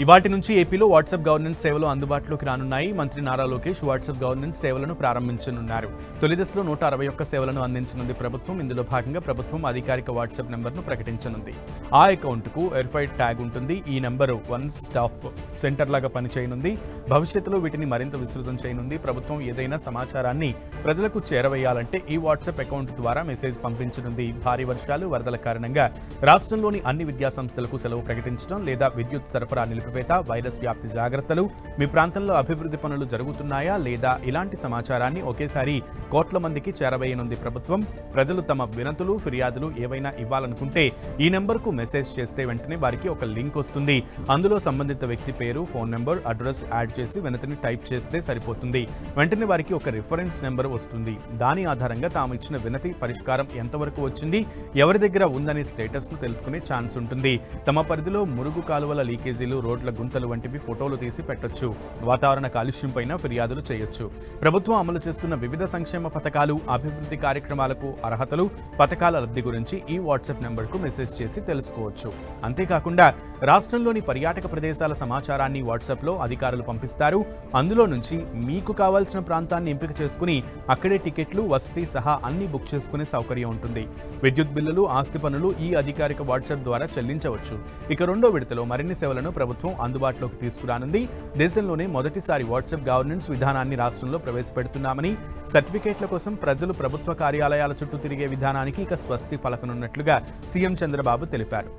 ఇవాల్టి నుంచి ఏపీలో వాట్సాప్ గవర్నెన్స్ సేవలు అందుబాటులోకి రానున్నాయి. మంత్రి నారా లోకేష్ వాట్సాప్ గవర్నెన్స్ సేవలను ప్రారంభించనున్నారు. తొలి దశలో 161 సేవలను అందించనుంది ప్రభుత్వం. ఇందులో భాగంగా ప్రభుత్వం అధికారిక వాట్సాప్ నెంబర్ను ప్రకటించనుంది. ఆ అకౌంట్కు వెరిఫైడ్ ట్యాగ్ ఉంటుంది. ఈ నెంబరు వన్ స్టాప్ సెంటర్ లాగా పనిచేయనుంది. భవిష్యత్తులో వీటిని మరింత విస్తృతం చేయనుంది. ప్రభుత్వం ఏదైనా సమాచారాన్ని ప్రజలకు చేరవేయాలంటే ఈ వాట్సాప్ అకౌంట్ ద్వారా మెసేజ్ పంపించనుంది. భారీ వర్షాలు, వరదల కారణంగా రాష్ట్రంలోని అన్ని విద్యాసంస్థలకు సెలవు ప్రకటించడం లేదా విద్యుత్ సరఫరా నిలిపివేత, వైరస్ వ్యాప్తి జాగ్రత్తలు, మీ ప్రాంతంలో అభివృద్ధి పనులు జరుగుతున్నాయా లేదా ఇలాంటి సమాచారాన్ని ఒకేసారి కోట్ల మందికి చేరవేయనుంది ప్రభుత్వం. ప్రజలు తమ వినతులు, ఫిర్యాదులు ఏవైనా ఇవ్వాలనుకుంటే ఈ నెంబర్కు మెసేజ్ చేస్తే వెంటనే వారికి ఒక లింక్ వస్తుంది. అందులో సంబంధిత వ్యక్తి పేరు, ఫోన్ నెంబర్, అడ్రస్ యాడ్ చేసి వినతిని టైప్ చేస్తే సరిపోతుంది. వెంటనే వారికి ఒక రిఫరెన్స్ నెంబర్ వస్తుంది. దాని ఆధారంగా తాము ఇచ్చిన వినతి పరిష్కారం ఎంతవరకు వచ్చింది, ఎవరి దగ్గర ఉందనే స్టేటస్ను తెలుసుకునే ఛాన్స్ ఉంటుంది. తమ పరిధిలో మురుగు కాలువల లీకేజీలు, రోడ్ల గుంతలు వంటివి ఫోటోలు తీసి పెట్టొచ్చు. వాతావరణ కాలుష్యం పైన ఫిర్యాదులు చేయొచ్చు. ప్రభుత్వం అమలు చేస్తున్న వివిధ సంక్షేమ పథకాలు, అభివృద్ధి కార్యక్రమాలకు అర్హతలు, పథకాల లబ్ధి గురించి ఈ వాట్సాప్ నెంబర్కు మెసేజ్ చేసి తెలుసుకోవచ్చు. అంతేకాకుండా రాష్ట్రంలోని పర్యాటక ప్రదేశాల సమాచారాన్ని వాట్సాప్లో అధికారులు పంపిస్తారు. అందులో నుంచి మీకు కావాల్సిన ప్రాంతాన్ని ఎంపిక చేసుకుని అక్కడే టికెట్లు, వసతి సహా అన్ని బుక్ చేసుకునే సౌకర్యం ఉంటుంది. విద్యుత్ బిల్లులు, ఆస్తి పన్నులు ఈ అధికారిక వాట్సాప్ ద్వారా చెల్లించవచ్చు. ఇక రెండో విడతలో మరిన్ని సేవలను ప్రభుత్వం అందుబాటులోకి తీసుకురానుంది. దేశంలోనే మొదటిసారి వాట్సాప్ గవర్నెన్స్ విధానాన్ని రాష్ట్రంలో ప్రవేశపెడుతున్నామని, సర్టిఫికేట్ల కోసం ప్రజలు ప్రభుత్వ కార్యాలయాల చుట్టూ తిరిగే విధానానికి ఇక స్వస్తి పలకనున్నట్లుగా సీఎం చంద్రబాబు తెలిపారు.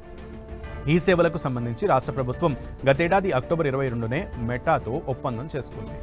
ఈ సేవలకు సంబంధించి రాష్ట్ర ప్రభుత్వం గతేడాది అక్టోబర్ 22నే మెటాతో ఒప్పందం చేసుకుంది.